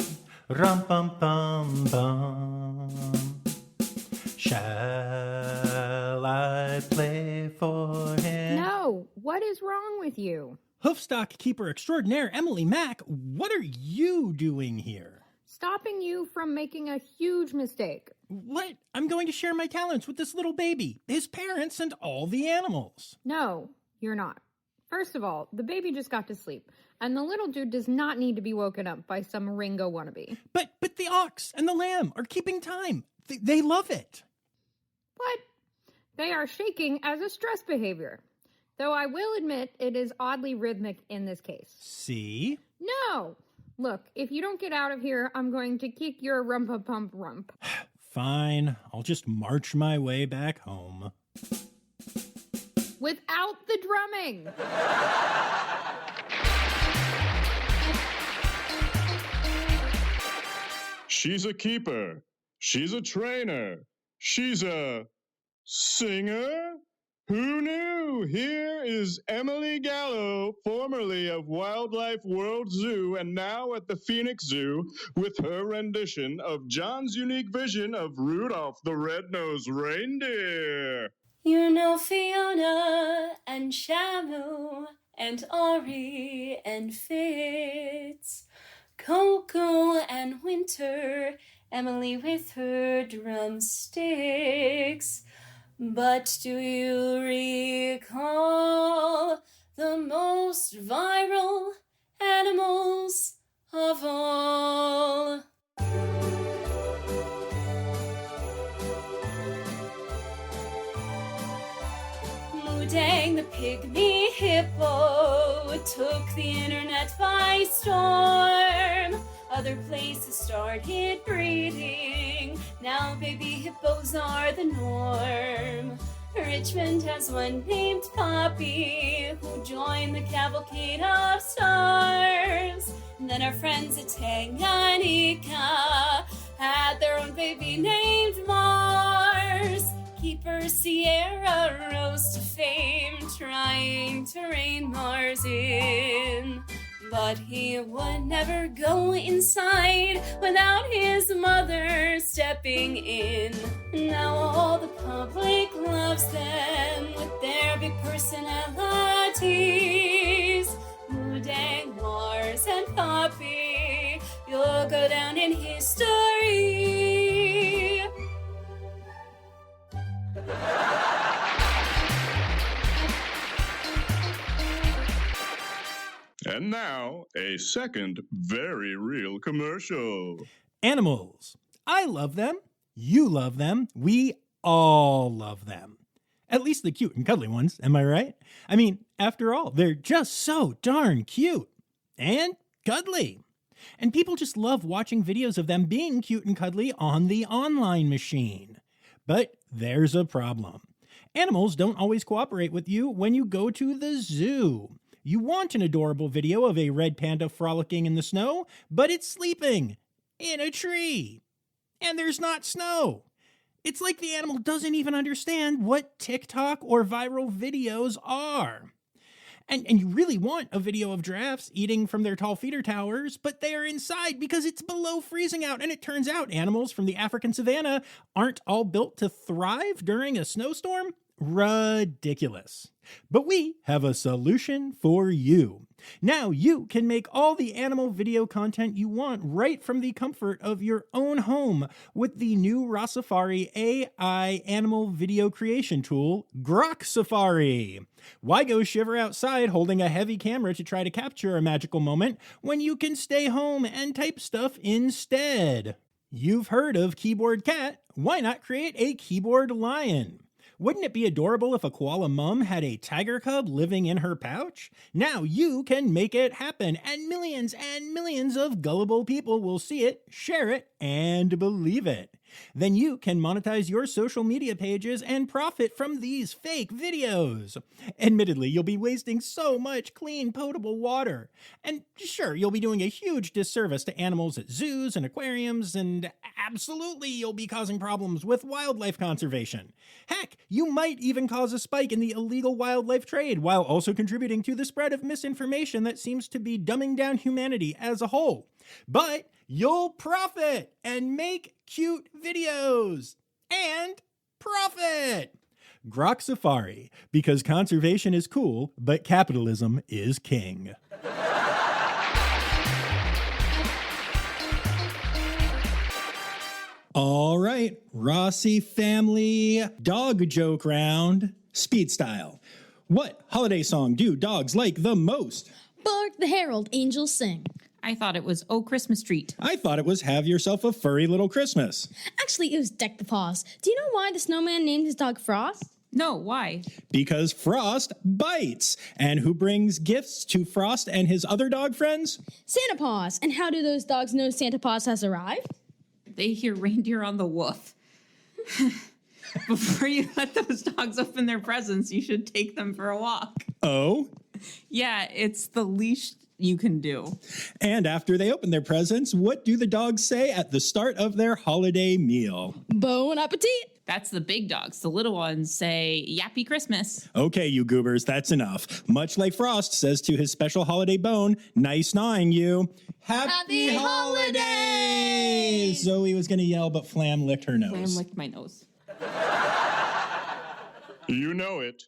Rum-pum-pum-pum. Shall I play for him? No, what is wrong with you? Hoofstock keeper extraordinaire Emily Mack, what are you doing here? Stopping you from making a huge mistake. What? I'm going to share my talents with this little baby, his parents, and all the animals. No, you're not. First of all, the baby just got to sleep, and the little dude does not need to be woken up by some Ringo wannabe. But the ox and the lamb are keeping time. They love it. What? They are shaking as a stress behavior. Though I will admit it is oddly rhythmic in this case. See? No! Look, if you don't get out of here, I'm going to kick your rumpa-pump-rump. Fine, I'll just march my way back home. Without the drumming! She's a keeper. She's a trainer. She's a singer. Who knew? Here is Emily Gallo, formerly of Wildlife World Zoo and now at the Phoenix Zoo, with her rendition of John's unique vision of Rudolph the Red-Nosed Reindeer. You know Fiona and Shamu and Ori and Fitz, Coco and Winter, Emily with her drumsticks. But do you recall the most viral animals of all? Mudang the pygmy hippo took the internet by storm. Other places started breeding. Now baby hippos are the norm. Richmond has one named Poppy who joined the cavalcade of stars. And then our friends at Tanganyika had their own baby named Mars. Keeper Sierra rose to fame, trying to rein Mars in. But he would never go inside without his mother stepping in. Now all the public loves them with their big personalities. Mudang, Mars, and Poppy, you'll go down in history. And now, a second very real commercial. Animals. I love them. You love them. We all love them. At least the cute and cuddly ones, am I right? I mean, after all, they're just so darn cute. And cuddly. And people just love watching videos of them being cute and cuddly on the online machine. But there's a problem. Animals don't always cooperate with you when you go to the zoo. You want an adorable video of a red panda frolicking in the snow, but it's sleeping in a tree. And there's not snow. It's like the animal doesn't even understand what TikTok or viral videos are. And you really want a video of giraffes eating from their tall feeder towers, but they are inside because it's below freezing out. And it turns out animals from the African savanna aren't all built to thrive during a snowstorm. Ridiculous. But we have a solution for you. Now you can make all the animal video content you want right from the comfort of your own home with the new Rossifari AI animal video creation tool, Rossifari. Why go shiver outside holding a heavy camera to try to capture a magical moment when you can stay home and type stuff instead? You've heard of keyboard cat. Why not create a keyboard lion? Wouldn't it be adorable if a koala mom had a tiger cub living in her pouch? Now you can make it happen, and millions of gullible people will see it, share it, and believe it. Then you can monetize your social media pages and profit from these fake videos. Admittedly, you'll be wasting so much clean, potable water. And sure, you'll be doing a huge disservice to animals at zoos and aquariums, and absolutely you'll be causing problems with wildlife conservation. Heck, you might even cause a spike in the illegal wildlife trade while also contributing to the spread of misinformation that seems to be dumbing down humanity as a whole. But you'll profit and make cute videos and profit. Rossifari, because conservation is cool, but capitalism is king. All right, Rossi family dog joke round, speed style. What holiday song do dogs like the most? Bark the Herald Angels Sing. I thought it was Oh Christmas Treat. I thought it was Have Yourself a Furry Little Christmas. Actually, it was Deck the Paws. Do you know why the snowman named his dog Frost? No, why? Because Frost bites. And who brings gifts to Frost and his other dog friends? Santa Paws. And how do those dogs know Santa Paws has arrived? They hear reindeer on the woof. Before you let those dogs open their presents, you should take them for a walk. Oh? Yeah, it's the least you can do. And after they open their presents, what do the dogs say at the start of their holiday meal? Bon appetit! That's the big dogs. The little ones say, Yappy Christmas. Okay, you goobers, that's enough. Much like Frost says to his special holiday bone, nice gnawing you. Happy holidays! Zoe was going to yell, but Flam licked her nose. Flam licked my nose. You know it.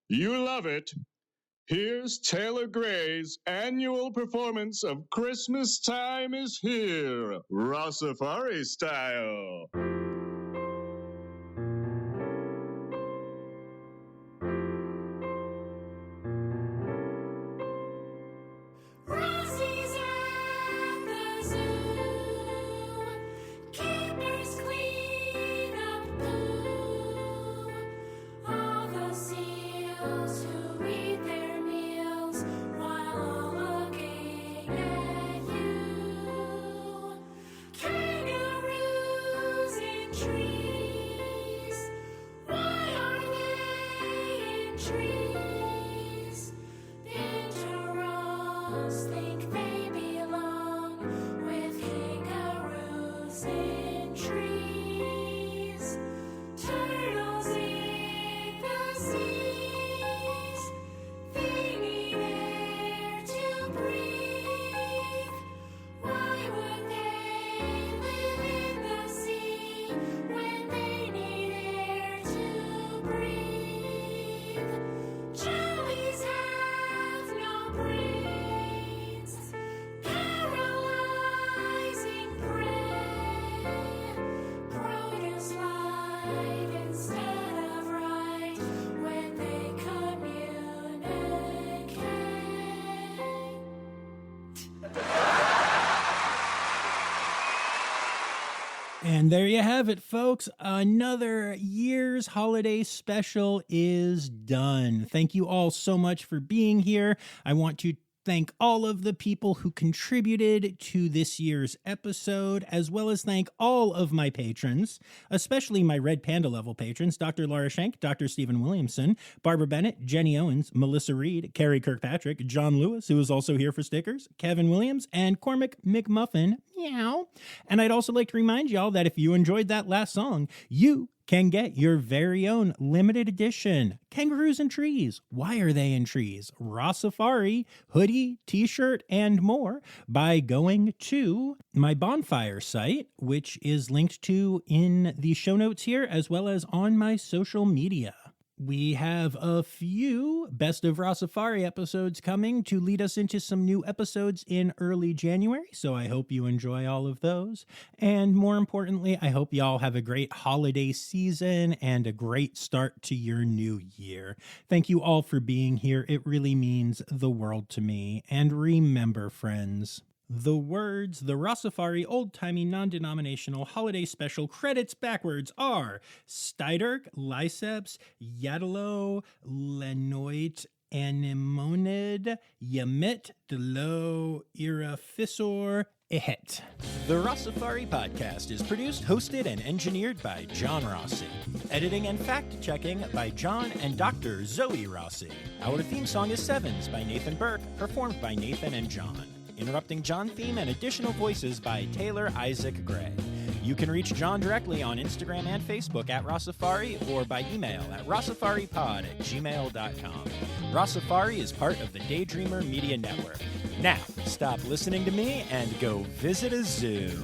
You love it. Here's Taylor Gray's annual performance of Christmas Time is Here, Rossifari style. Rossi's at the zoo. Keepers clean up poo. All the seals who eat their meals while all looking at you. Kangaroos in trees. Why are they in trees? Pinteros think they belong with kangaroos in trees. Turtles in the seas. They need air to breathe. Why would they live in the sea when they need air to breathe? Jellies have no brains, paralyzing prey. Produce light instead of right when they communicate. And there you have it, folks. Another year's holiday special is done. Thank you all so much for being here. I want to thank all of the people who contributed to this year's episode, as well as thank all of my patrons, especially my Red Panda level patrons, Dr. Laura Schenk, Dr. Stephen Williamson, Barbara Bennett, Jenny Owens, Melissa Reed, Carrie Kirkpatrick, John Lewis, who is also here for stickers, Kevin Williams, and Cormac McMuffin. Meow. And I'd also like to remind y'all that if you enjoyed that last song, you can get your very own limited edition Kangaroos in Trees. Why are they in trees? Rossifari hoodie, t-shirt, and more by going to my bonfire site, which is linked to in the show notes here, as well as on my social media. We have a few Best of Rossifari episodes coming to lead us into some new episodes in early January, so I hope you enjoy all of those. And more importantly, I hope y'all have a great holiday season and a great start to your new year. Thank you all for being here. It really means the world to me. And remember, friends, the words the Rossifari Old-Timey Non-Denominational Holiday Special credits backwards are Steiderk, Lyceps, Yadalo, Lenoit, Anemonid, Yamit, Delo, Irafisor, Ehet. The Rossifari podcast is produced, hosted, and engineered by John Rossi. Editing and fact-checking by John and Dr. Zoe Rossi. Our theme song is Sevens by Nathan Burke, performed by Nathan and John. Interrupting John theme and additional voices by Taylor Isaac Gray. You can reach John directly on Instagram and Facebook at Rossifari or by email at rossifaripod@gmail.com. Rossifari is part of the Daydreamer Media Network. Now, stop listening to me and go visit a zoo.